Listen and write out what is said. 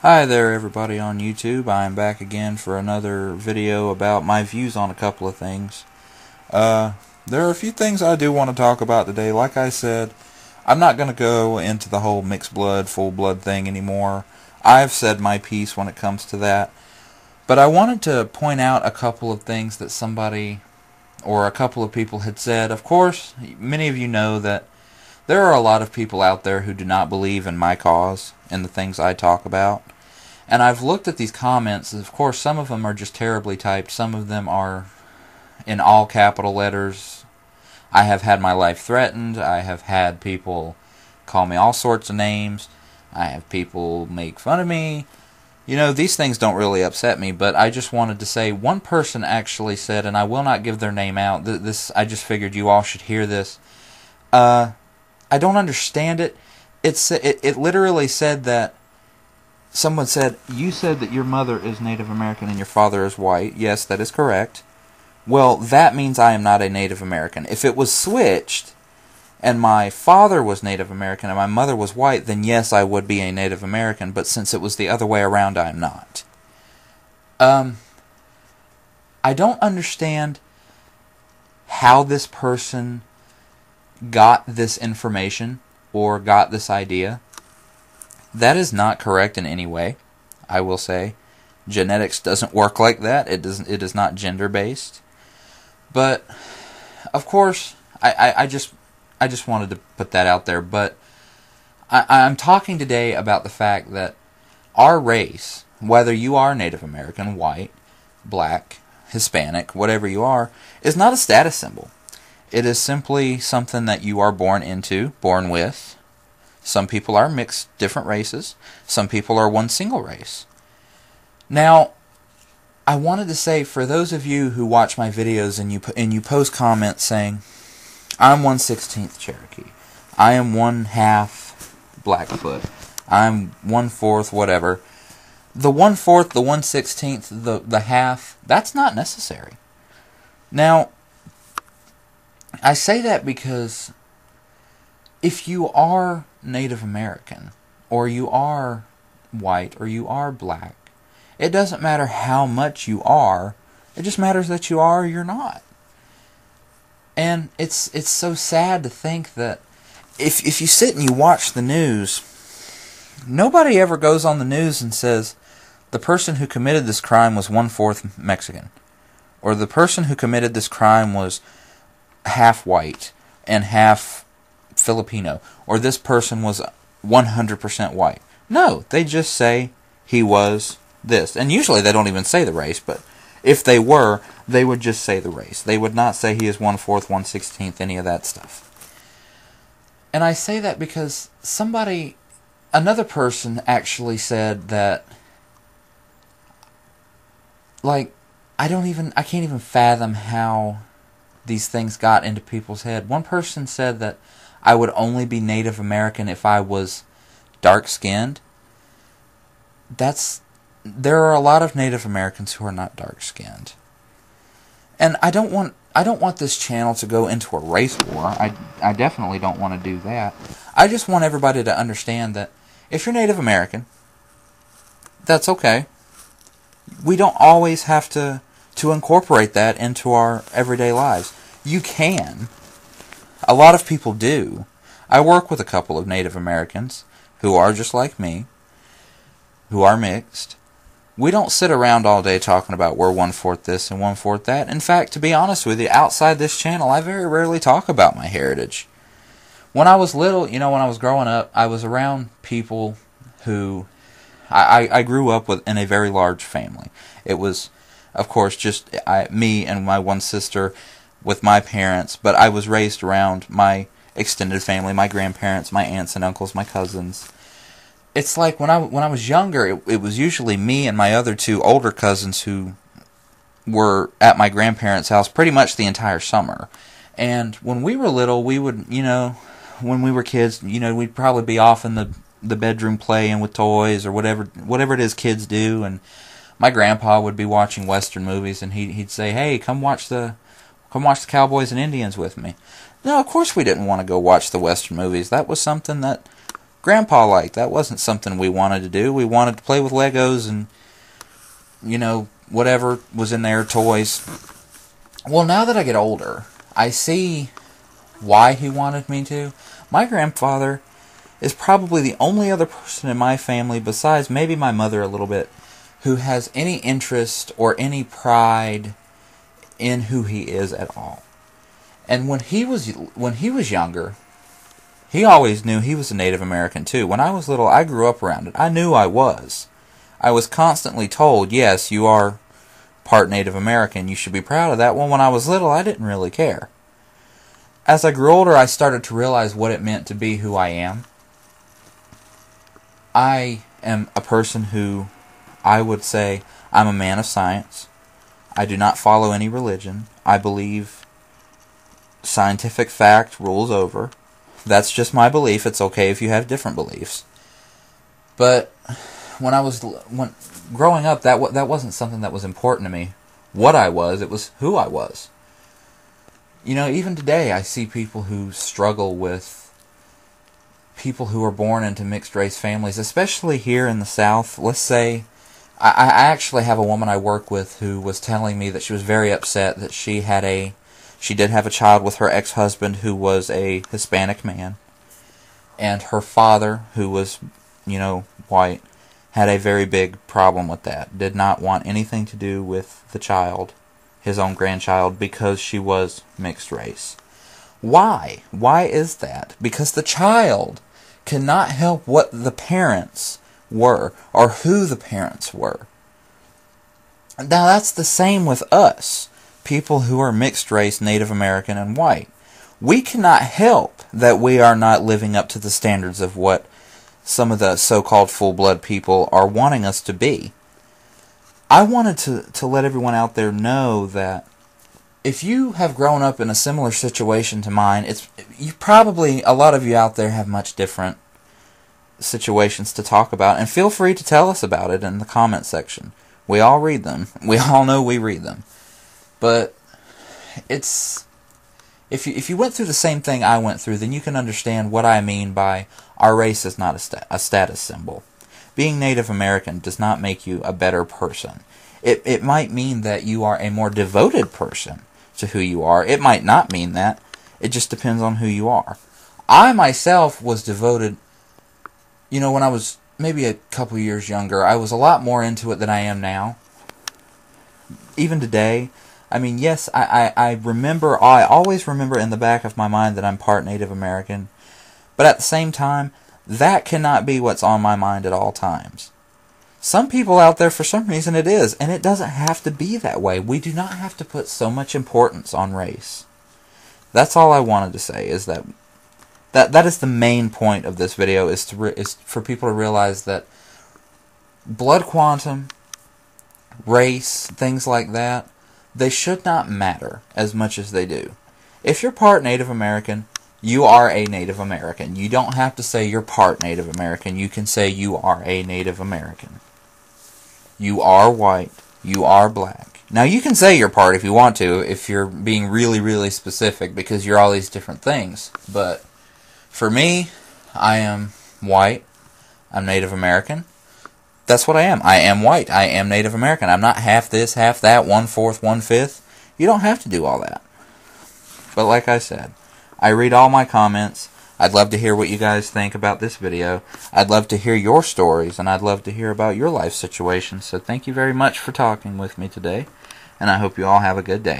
Hi there everybody on YouTube. I am back again for another video about my views on a couple of things. There are a few things I do want to talk about today. Like I said, I'm not going to go into the whole mixed blood, full blood thing anymore. I've said my piece when it comes to that. But I wanted to point out a couple of things that somebody or a couple of people had said. Of course, many of you know that there are a lot of people out there who do not believe in my cause and the things I talk about. And I've looked at these comments, and of course some of them are just terribly typed, some of them are in all capital letters. I have had my life threatened, I have had people call me all sorts of names, I have people make fun of me. You know, these things don't really upset me, but I just wanted to say, one person actually said, and I will not give their name out, I just figured you all should hear this. I don't understand it. It literally said that someone said, you said that your mother is Native American and your father is white. Yes, that is correct. Well, that means I am not a Native American. If it was switched, and my father was Native American and my mother was white, then yes, I would be a Native American, but since it was the other way around, I am not. I don't understand how this person got this information or got this idea. That is not correct in any way, I will say. Genetics doesn't work like that. It is not gender-based. But, of course, I just wanted to put that out there. But I'm talking today about the fact that our race, whether you are Native American, white, black, Hispanic, whatever you are, is not a status symbol. It is simply something that you are born into, born with. Some people are mixed different races. Some people are one single race. Now, I wanted to say, for those of you who watch my videos and you post comments saying, I'm 1/16 Cherokee, I am 1/2 Blackfoot, I'm 1/4 whatever. The 1/4, the 1/16, the half, that's not necessary. Now, I say that because if you are Native American, or you are white, or you are black, it doesn't matter how much you are, it just matters that you are or you're not. And it's so sad to think that if you sit and you watch the news, nobody ever goes on the news and says, the person who committed this crime was 1/4 Mexican, or the person who committed this crime was half white and half Filipino, or this person was 100% white. No, they just say he was this. And usually they don't even say the race, but if they were, they would just say the race. They would not say he is 1/4, 1/16, any of that stuff. And I say that because another person actually said that, like, I can't even fathom how these things got into people's head. One person said that I would only be Native American if I was dark-skinned. There are a lot of Native Americans who are not dark-skinned. And I don't want this channel to go into a race war. I definitely don't want to do that. I just want everybody to understand that if you're Native American, that's okay. We don't always have to incorporate that into our everyday lives. You can. A lot of people do. I work with a couple of Native Americans who are just like me, who are mixed. We don't sit around all day talking about we're 1/4 this and 1/4 that. In fact, to be honest with you, outside this channel, I very rarely talk about my heritage. When I was little, when I was growing up, I was around people who... I grew up in a very large family. It was, of course, just me and my one sister with my parents, but I was raised around my extended family, my grandparents, my aunts and uncles, my cousins. It's like when I was younger, it was usually me and my other two older cousins who were at my grandparents' house pretty much the entire summer. And when we were little, we would, when we were kids, we'd probably be off in the bedroom playing with toys or whatever it is kids do, and my grandpa would be watching Western movies, and he'd say, hey, come watch the Cowboys and Indians with me. No, of course we didn't want to go watch the Western movies. That was something that Grandpa liked. That wasn't something we wanted to do. We wanted to play with Legos and, whatever was in there, toys. Well, now that I get older, I see why he wanted me to. My grandfather is probably the only other person in my family, besides maybe my mother a little bit, who has any interest or any pride in who he is at all. And when he was younger, he always knew he was a Native American too. When I was little, I grew up around it. I knew I was. I was constantly told, yes, you are part Native American. You should be proud of that. Well, when I was little, I didn't really care. As I grew older, I started to realize what it meant to be who I am. I am a person who, I would say, I'm a man of science. I do not follow any religion. I believe scientific fact rules over. That's just my belief. It's okay if you have different beliefs. But when growing up, that wasn't something that was important to me. What I was, it was who I was. Even today, I see people who struggle with people who are born into mixed-race families, especially here in the South. Let's say, I actually have a woman I work with who was telling me that she was very upset that she did have a child with her ex-husband who was a Hispanic man, and her father, who was, white, had a very big problem with that. Did not want anything to do with the child, his own grandchild, because she was mixed race. Why? Why is that? Because the child cannot help what the parents were, or who the parents were. Now that's the same with us, people who are mixed race, Native American and white. We cannot help that we are not living up to the standards of what some of the so-called full-blood people are wanting us to be. I wanted to let everyone out there know that if you have grown up in a similar situation to mine, a lot of you out there have much different situations to talk about, and feel free to tell us about it in the comment section. We all read them. We all know we read them. But if you went through the same thing I went through, then you can understand what I mean by our race is not a status symbol. Being Native American does not make you a better person. It might mean that you are a more devoted person to who you are. It might not mean that. It just depends on who you are. I myself was devoted, when I was maybe a couple years younger, I was a lot more into it than I am now. Even today, yes, I always remember in the back of my mind that I'm part Native American, but at the same time, that cannot be what's on my mind at all times. Some people out there, for some reason, it is, and it doesn't have to be that way. We do not have to put so much importance on race. That's all I wanted to say, is that is the main point of this video, is for people to realize that blood quantum, race, things like that, they should not matter as much as they do. If you're part Native American, you are a Native American. You don't have to say you're part Native American. You can say you are a Native American. You are white. You are black. Now, you can say you're part if you want to, if you're being really, really specific, because you're all these different things. But for me, I am white. I'm Native American. That's what I am. I am white. I am Native American. I'm not half this, half that, 1/4, 1/5. You don't have to do all that. But like I said, I read all my comments. I'd love to hear what you guys think about this video. I'd love to hear your stories, and I'd love to hear about your life situation. So thank you very much for talking with me today, and I hope you all have a good day.